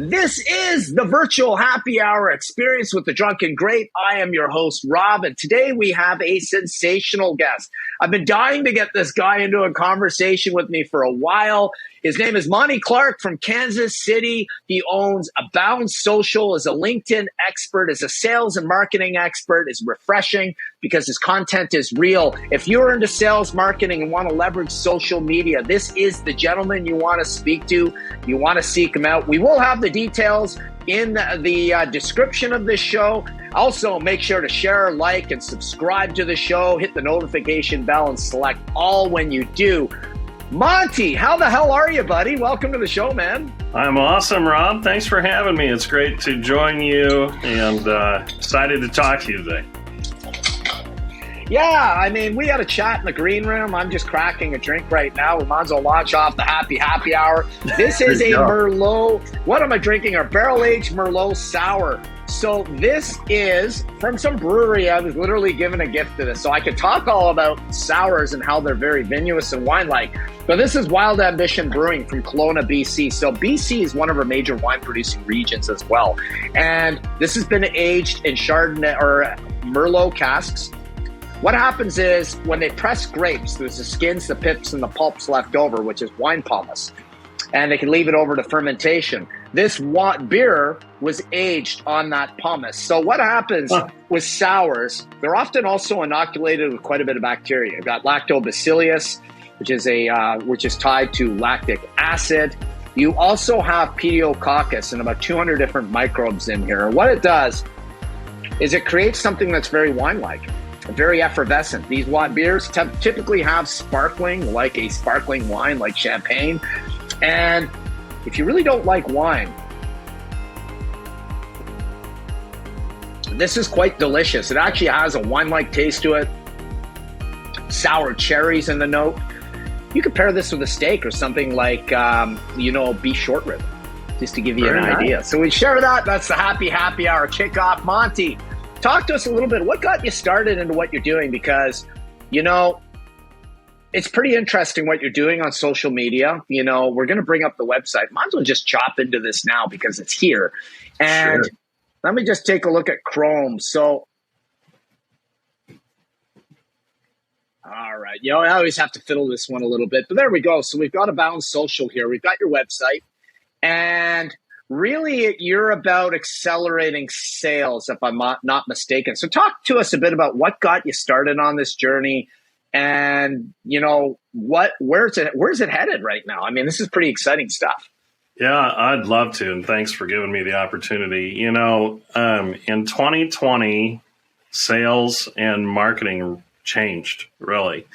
This is the virtual happy hour experience with the drunken great. I am your host, Rob, and today we have a sensational guest. I've been dying to get this guy into a conversation with me for a while. His name is Monty Clark from Kansas City. He owns Abound Social, is a LinkedIn expert, is a sales and marketing expert, is refreshing because his content is real. If you're into sales marketing and want to leverage social media, this is the gentleman you want to speak to. You want to seek him out. We will have the details in the description of this show. Also, make sure to share, like, and subscribe to the show. Hit the notification bell and select all when you do. Monty, how the hell are you, buddy? Welcome to the show, man. I'm awesome, Rob. Thanks for having me. It's great to join you and excited to talk to you today. Yeah, I mean, we had a chat in the green room. I'm just cracking a drink right now. We might as well launch off the happy hour. This is a Merlot. What am I drinking? A barrel-aged Merlot sour. So this is from some brewery. I was literally given a gift to this. So I could talk all about sours and how they're very vinous and wine-like. But this is Wild Ambition Brewing from Kelowna, BC. So BC is one of our major wine-producing regions as well. And this has been aged in Chardonnay or Merlot casks. What happens is when they press grapes, there's the skins, the pips, and the pulps left over, which is wine pomace. And they can leave it over to fermentation. This beer was aged on that pomace. So what happens with sours, they're often also inoculated with quite a bit of bacteria. You've got lactobacillus, which is tied to lactic acid. You also have pediococcus and about 200 different microbes in here. What it does is it creates something that's very wine-like. Very effervescent. These beers typically have sparkling, like a sparkling wine, like champagne. And if you really don't like wine, this is quite delicious. It actually has a wine-like taste to it. Sour cherries in the note. You could pair this with a steak or something like, beef short rib, just to give you an idea. So we share that. That's the happy hour kickoff. Monty, talk to us a little bit. What got you started into what you're doing? Because, it's pretty interesting what you're doing on social media. We're going to bring up the website. Might as well just chop into this now because it's here. And sure. Let me just take a look at Chrome. So, all right. I always have to fiddle this one a little bit. But there we go. So we've got Abound Social here. We've got your website. And really, you're about accelerating sales, if I'm not mistaken. So talk to us a bit about what got you started on this journey and, where's it headed right now? I mean, this is pretty exciting stuff. Yeah, I'd love to. And thanks for giving me the opportunity. In 2020, sales and marketing changed, really.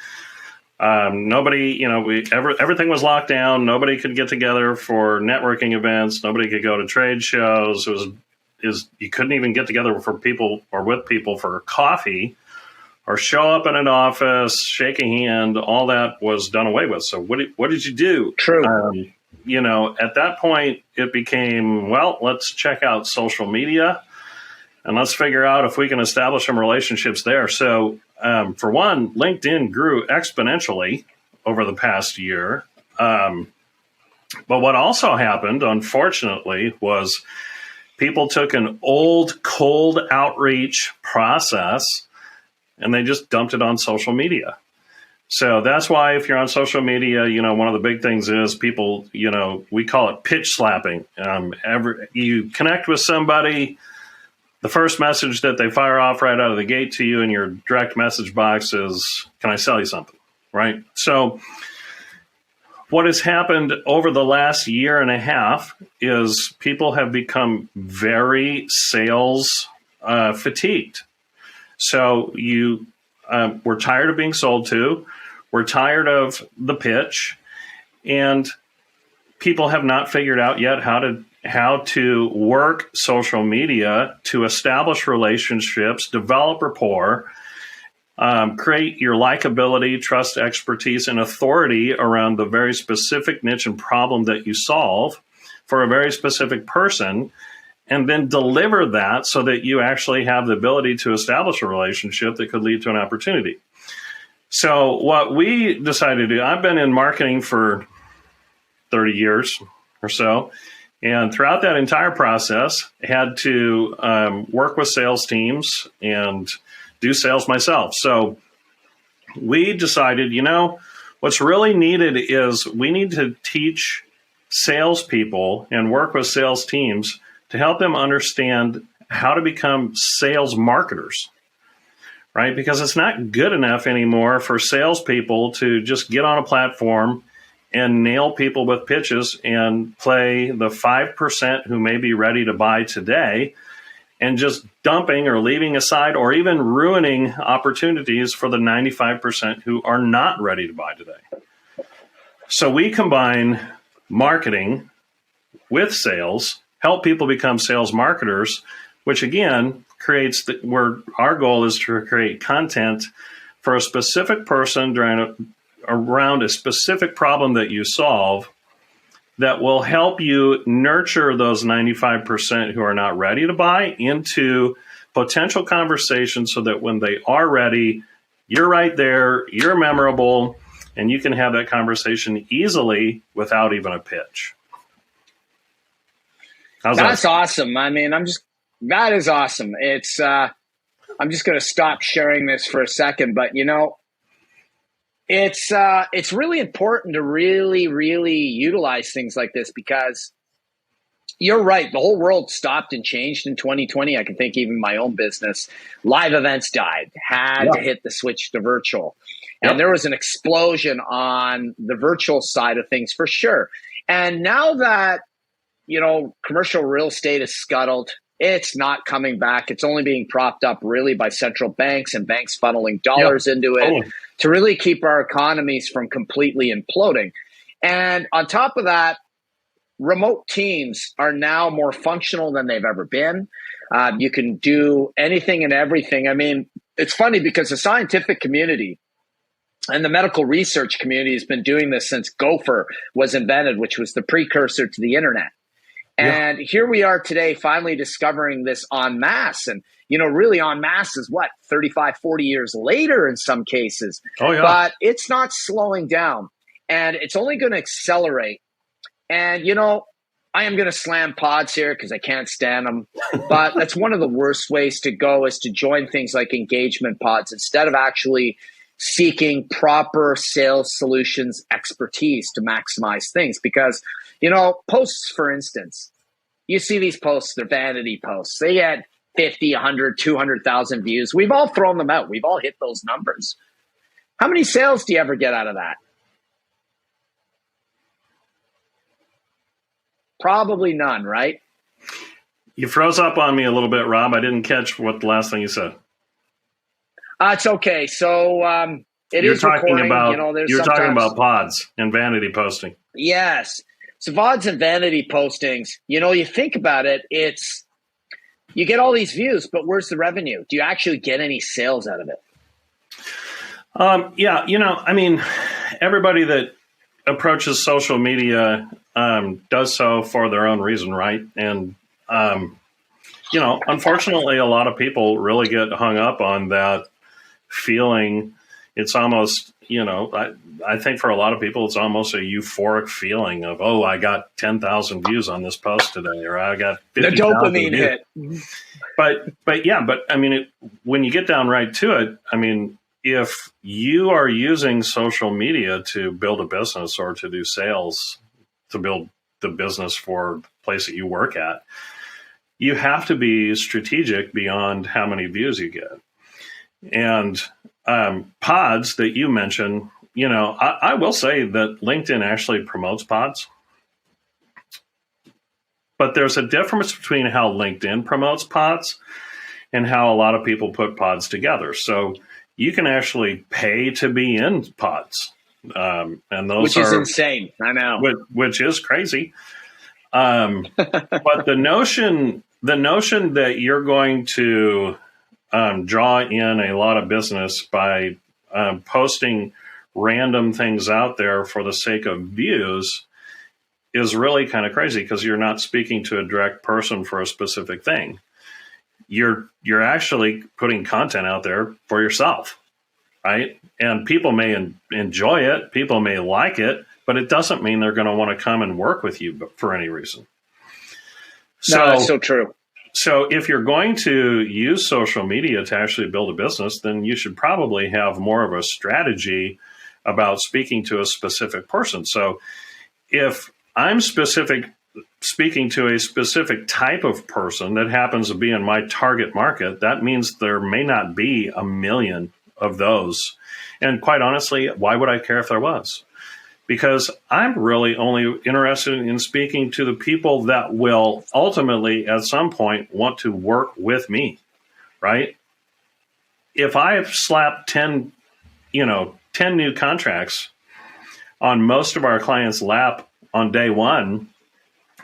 Nobody, everything was locked down. Nobody could get together for networking events. Nobody could go to trade shows. You couldn't even get together for people or with people for coffee or show up in an office, shake a hand. All that was done away with. So what did you do? True. At that point, it became, let's check out social media and let's figure out if we can establish some relationships there. So, for one, LinkedIn grew exponentially over the past year. But what also happened, unfortunately, was people took an old cold outreach process and they just dumped it on social media. So that's why if you're on social media, one of the big things is people, we call it pitch slapping. You connect with somebody. The first message that they fire off right out of the gate to you in your direct message box is, can I sell you something? Right? So what has happened over the last year and a half is people have become very sales fatigued. So we're tired of being sold to. We're tired of the pitch. And people have not figured out yet how to work social media to establish relationships, develop rapport, create your likability, trust, expertise, and authority around the very specific niche and problem that you solve for a very specific person, and then deliver that so that you actually have the ability to establish a relationship that could lead to an opportunity. So what we decided to do, I've been in marketing for 30 years or so. And throughout that entire process, I had to work with sales teams and do sales myself. So we decided, what's really needed is we need to teach salespeople and work with sales teams to help them understand how to become sales marketers, right? Because it's not good enough anymore for salespeople to just get on a platform and nail people with pitches and play the 5% who may be ready to buy today and just dumping or leaving aside or even ruining opportunities for the 95% who are not ready to buy today. So we combine marketing with sales, help people become sales marketers, which again creates where our goal is to create content for a specific person around a specific problem that you solve that will help you nurture those 95% who are not ready to buy into potential conversations so that when they are ready, you're right there, you're memorable, and you can have that conversation easily without even a pitch. That's awesome. I mean, that is awesome. It's, I'm just going to stop sharing this for a second, but it's really important to really, really utilize things like this because you're right. The whole world stopped and changed in 2020. I can think even my own business, live events died, had to hit the switch to virtual. And there was an explosion on the virtual side of things for sure. And now that, commercial real estate is scuttled, it's not coming back. It's only being propped up really by central banks and banks funneling dollars into it to really keep our economies from completely imploding. And on top of that, remote teams are now more functional than they've ever been. You can do anything and everything. I mean, it's funny because the scientific community and the medical research community has been doing this since Gopher was invented, which was the precursor to the internet. And here we are today finally discovering this en masse. And, really en masse is 35, 40 years later in some cases. But it's not slowing down. And it's only going to accelerate. And, I am going to slam pods here because I can't stand them. But that's one of the worst ways to go is to join things like engagement pods instead of actually seeking proper sales solutions expertise to maximize things. Because, posts, for instance, you see these posts, they're vanity posts. They get 50, 100, 200,000 views. We've all thrown them out. We've all hit those numbers. How many sales do you ever get out of that? Probably none, right? You froze up on me a little bit, Rob. I didn't catch what the last thing you said. It's okay. So you're talking about pods and vanity posting. Yes. So VODs and vanity postings, you think about it, you get all these views, but where's the revenue? Do you actually get any sales out of it? Everybody that approaches social media does so for their own reason, right? And, unfortunately, a lot of people really get hung up on that feeling. It's almost, I think for a lot of people, it's almost a euphoric feeling of, I got 10,000 views on this post today, or I got 50,000 the dopamine hit. But I mean, when you get down right to it, I mean, if you are using social media to build a business or to do sales, to build the business for the place that you work at, you have to be strategic beyond how many views you get. And pods that you mentioned, I will say that LinkedIn actually promotes pods. But there's a difference between how LinkedIn promotes pods and how a lot of people put pods together. So you can actually pay to be in pods. And those which is insane. I know. Which is crazy. But the notion that you're going to draw in a lot of business by posting random things out there for the sake of views is really kind of crazy because you're not speaking to a direct person for a specific thing. You're actually putting content out there for yourself, right? And people may enjoy it, people may like it, but it doesn't mean they're going to want to come and work with you for any reason. No, that's so true. So if you're going to use social media to actually build a business, then you should probably have more of a strategy about speaking to a specific person. So if I'm speaking to a specific type of person that happens to be in my target market, that means there may not be a million of those. And quite honestly, why would I care if there was? Because I'm really only interested in speaking to the people that will ultimately, at some point, want to work with me, right? If I have slapped 10 new contracts on most of our clients' lap on day one,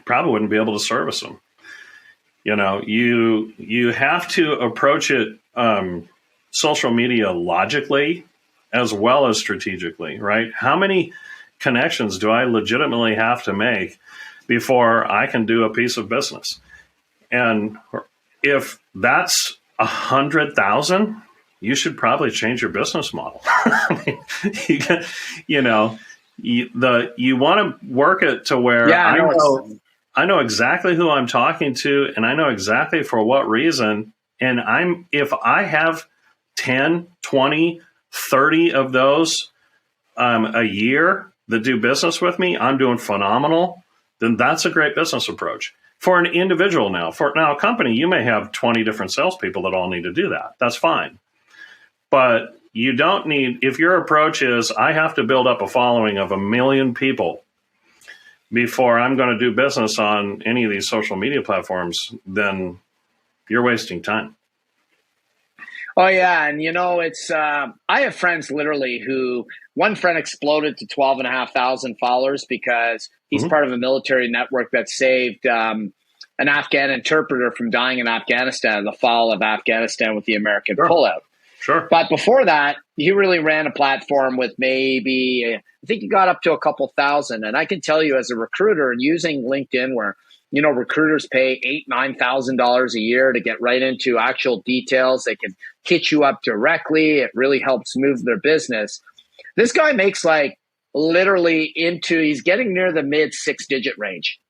probably wouldn't be able to service them. You have to approach it social media logically as well as strategically, right? How many connections do I legitimately have to make before I can do a piece of business? And if that's 100,000, you should probably change your business model. You want to work it to where I know exactly who I'm talking to, and I know exactly for what reason. And if I have 10, 20, 30 of those a year that do business with me, I'm doing phenomenal, then that's a great business approach. For an individual now, a company, you may have 20 different salespeople that all need to do that. That's fine. But you don't need, if your approach is, I have to build up a following of 1 million people before I'm going to do business on any of these social media platforms, then you're wasting time. Oh, yeah. And, it's I have friends literally who one friend exploded to 12,500 followers because he's part of a military network that saved an Afghan interpreter from dying in Afghanistan in the fall of Afghanistan with the American pullout. Sure. But before that, he really ran a platform with maybe, I think he got up to a couple thousand. And I can tell you as a recruiter and using LinkedIn where, recruiters pay $8,000, $9,000 a year to get right into actual details. They can hit you up directly. It really helps move their business. This guy makes he's getting near the mid 6-digit range.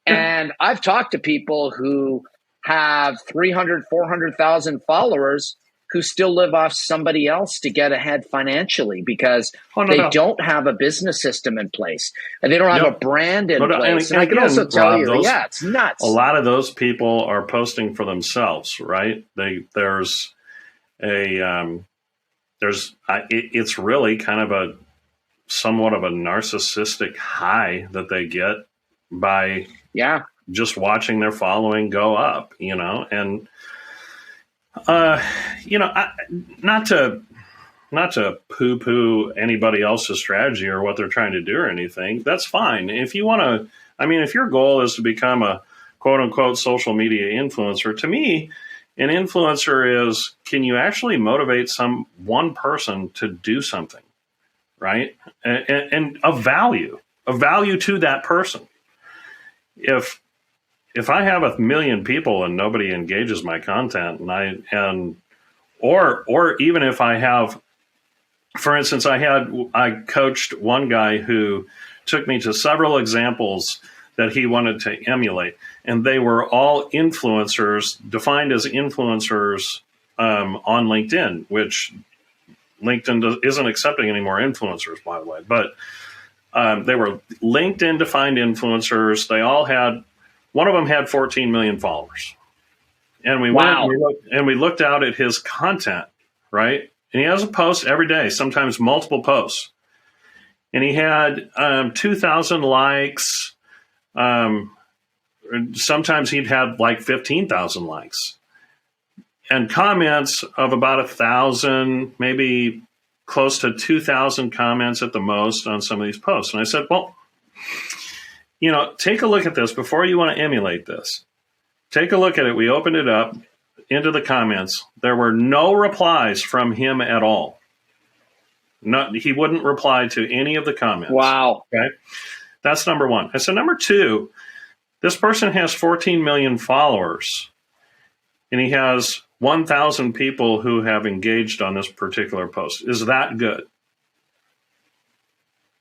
And I've talked to people who have 300, 400,000 followers who still live off somebody else to get ahead financially because they don't have a business system in place and they don't have a brand in place. And I can also tell you, it's nuts. A lot of those people are posting for themselves, right? It's really kind of somewhat of a narcissistic high that they get by just watching their following go up, and not to poo-poo anybody else's strategy or what they're trying to do or anything. That's fine. If you want to, if your goal is to become a quote unquote social media influencer, to me, an influencer is, can you actually motivate one person to do something, right? And of value to that person. If I have 1 million people and nobody engages my content, or even if I have, for instance, I coached one guy who took me to several examples that he wanted to emulate, and they were all influencers, defined as influencers on LinkedIn, which LinkedIn isn't accepting any more influencers, by the way. But they were LinkedIn defined influencers. They all had. One of them had 14 million followers. And we went and we looked out at his content, right? And he has a post every day, sometimes multiple posts. And he had 2,000 likes. Sometimes he'd had 15,000 likes. And comments of about 1,000, maybe close to 2,000 comments at the most on some of these posts. And I said, well, take a look at this before you want to emulate this. Take a look at it. We opened it up into the comments. There were no replies from him at all. He wouldn't reply to any of the comments. Wow. Okay. That's number one. I said, number two, this person has 14 million followers and he has 1,000 people who have engaged on this particular post. Is that good?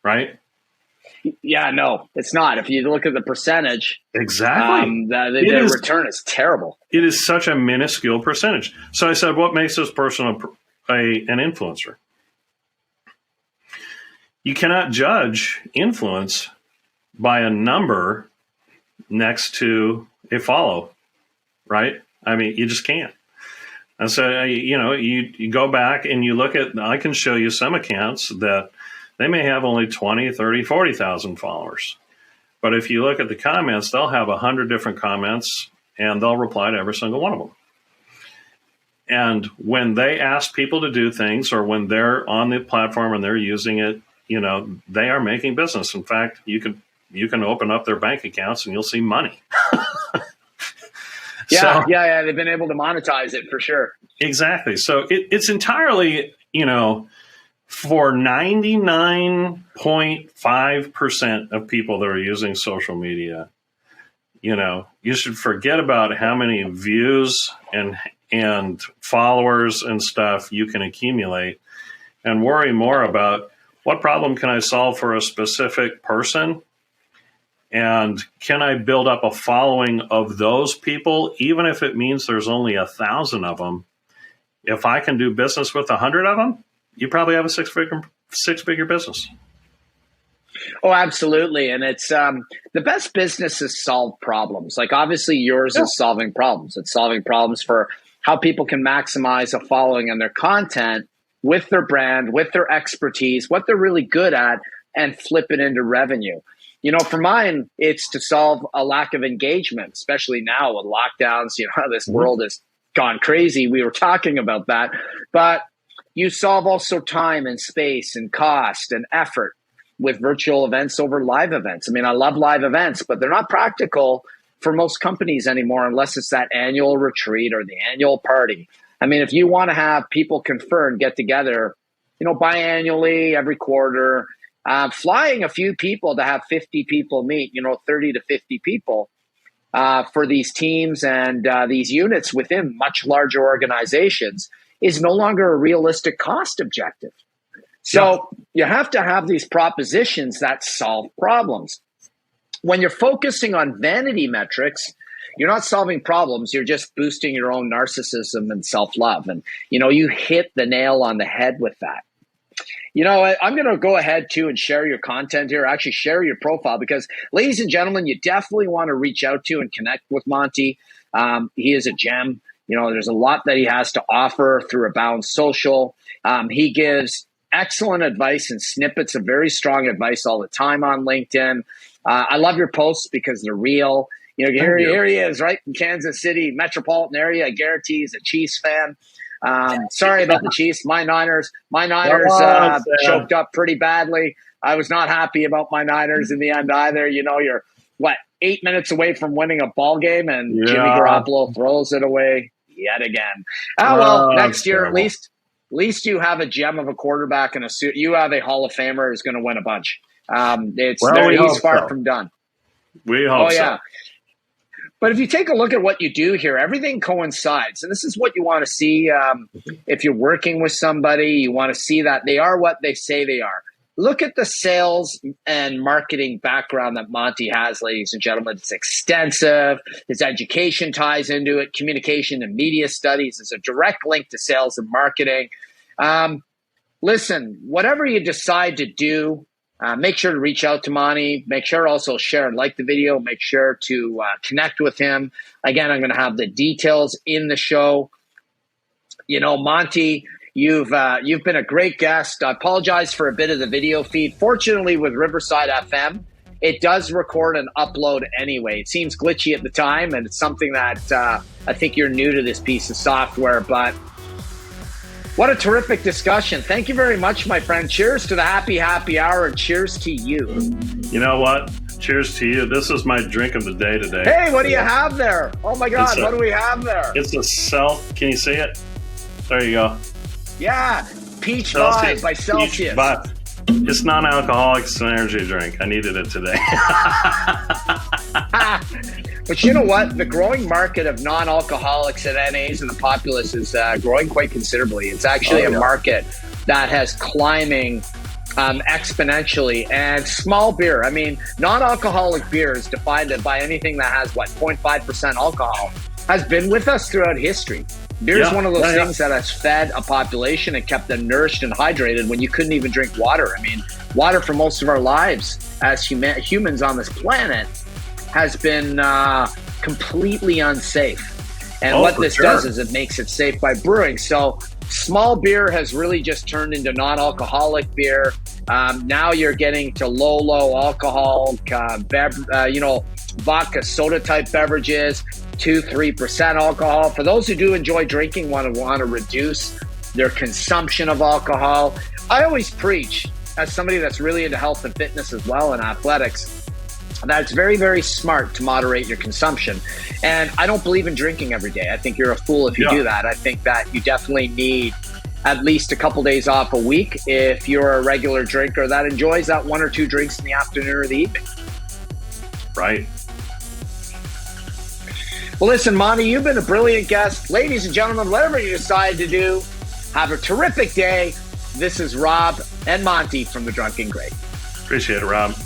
Right? Yeah, no, it's not. If you look at the percentage, exactly, the return is terrible. It is such a minuscule percentage. So I said, what makes this person an influencer? You cannot judge influence by a number next to a follow, right? I mean, you just can't. And so, you go back and you look at, I can show you some accounts that they may have only 20, 30, 40,000 followers. But if you look at the comments, they'll have 100 different comments and they'll reply to every single one of them. And when they ask people to do things, or when they're on the platform and they're using it, they are making business. In fact, you can open up their bank accounts and you'll see money. Yeah. They've been able to monetize it for sure. Exactly. So it's entirely, for 99.5% of people that are using social media, you should forget about how many views and followers and stuff you can accumulate, and worry more about what problem can I solve for a specific person. And can I build up a following of those people, even if it means there's only 1,000 of them? If I can do business with 100 of them, you probably have a six-figure business. Oh, absolutely. And it's the best businesses solve problems. Like, obviously yours is solving problems. It's solving problems for how people can maximize a following and their content with their brand, with their expertise, what they're really good at, and flip it into revenue. For mine, it's to solve a lack of engagement, especially now with lockdowns. This world has gone crazy. We were talking about that. But you solve also time and space and cost and effort with virtual events over live events. I mean, I love live events, but they're not practical for most companies anymore unless it's that annual retreat or the annual party. I mean, if you want to have people confer and get together, biannually, every quarter, flying a few people to have 50 people meet, 30 to 50 people for these teams and these units within much larger organizations is no longer a realistic cost objective. So you have to have these propositions that solve problems. When you're focusing on vanity metrics, you're not solving problems. You're just boosting your own narcissism and self-love. And, you hit the nail on the head with that. I'm going to go ahead too and share your content here, actually share your profile, because, ladies and gentlemen, you definitely want to reach out to and connect with Monty. He is a gem. There's a lot that he has to offer through Abound Social. He gives excellent advice and snippets of very strong advice all the time on LinkedIn. I love your posts because they're real. Here he is, right in Kansas City metropolitan area. I guarantee he's a Chiefs fan. Sorry about the Chiefs. My Niners choked up pretty badly. I was not happy about my Niners in the end either. You're 8 minutes away from winning a ball game, and Jimmy Garoppolo throws it away yet again. Next year at least you have a gem of a quarterback in a suit. You have a Hall of Famer who's going to win a bunch. He's far from done. We hope so. But if you take a look at what you do here, everything coincides. And this is what you want to see. If you're working with somebody, you want to see that they are what they say they are. Look at the sales and marketing background that Monty has, ladies and gentlemen. It's extensive. His education ties into it. Communication and media studies is a direct link to sales and marketing. Listen, whatever you decide to do, make sure to reach out to Monty. Make sure to also share and like the video. Make sure to connect with him. Again, I'm going to have the details in the show. Monty, you've been a great guest. I apologize for a bit of the video feed. Fortunately, with Riverside FM, it does record and upload anyway. It seems glitchy at the time, and it's something that I think you're new to this piece of software, but what a terrific discussion. Thank you very much, my friend. Cheers to the happy hour, and cheers to you. You know what? Cheers to you. This is my drink of the day today. Hey, what do you have there? Oh my God, what do we have there? It's a can you see it? There you go. Yeah, Peach Vibe by Celsius. But it's non-alcoholic. It's an energy drink. I needed it today. But you know what? The growing market of non-alcoholics and NAs and the populace is growing quite considerably. It's actually a market that has climbing exponentially. And small beer, I mean, non-alcoholic beer is defined by anything that has, 0.5% alcohol, has been with us throughout history. Beer is one of those things that has fed a population and kept them nourished and hydrated when you couldn't even drink water. I mean, water for most of our lives as humans on this planet has been completely unsafe. And what this does is it makes it safe by brewing. So small beer has really just turned into non-alcoholic beer. Now you're getting to low alcohol, vodka soda type beverages, 2-3% alcohol. For those who do enjoy drinking, want to reduce their consumption of alcohol. I always preach, as somebody that's really into health and fitness as well and athletics, that it's very, very smart to moderate your consumption. And I don't believe in drinking every day. I think you're a fool if you do that. I think that you definitely need at least a couple days off a week if you're a regular drinker that enjoys that 1 or 2 drinks in the afternoon or the evening. Right. Well, listen, Monty, you've been a brilliant guest. Ladies and gentlemen, whatever you decide to do, have a terrific day. This is Rob and Monty from The Drunken Great. Appreciate it, Rob.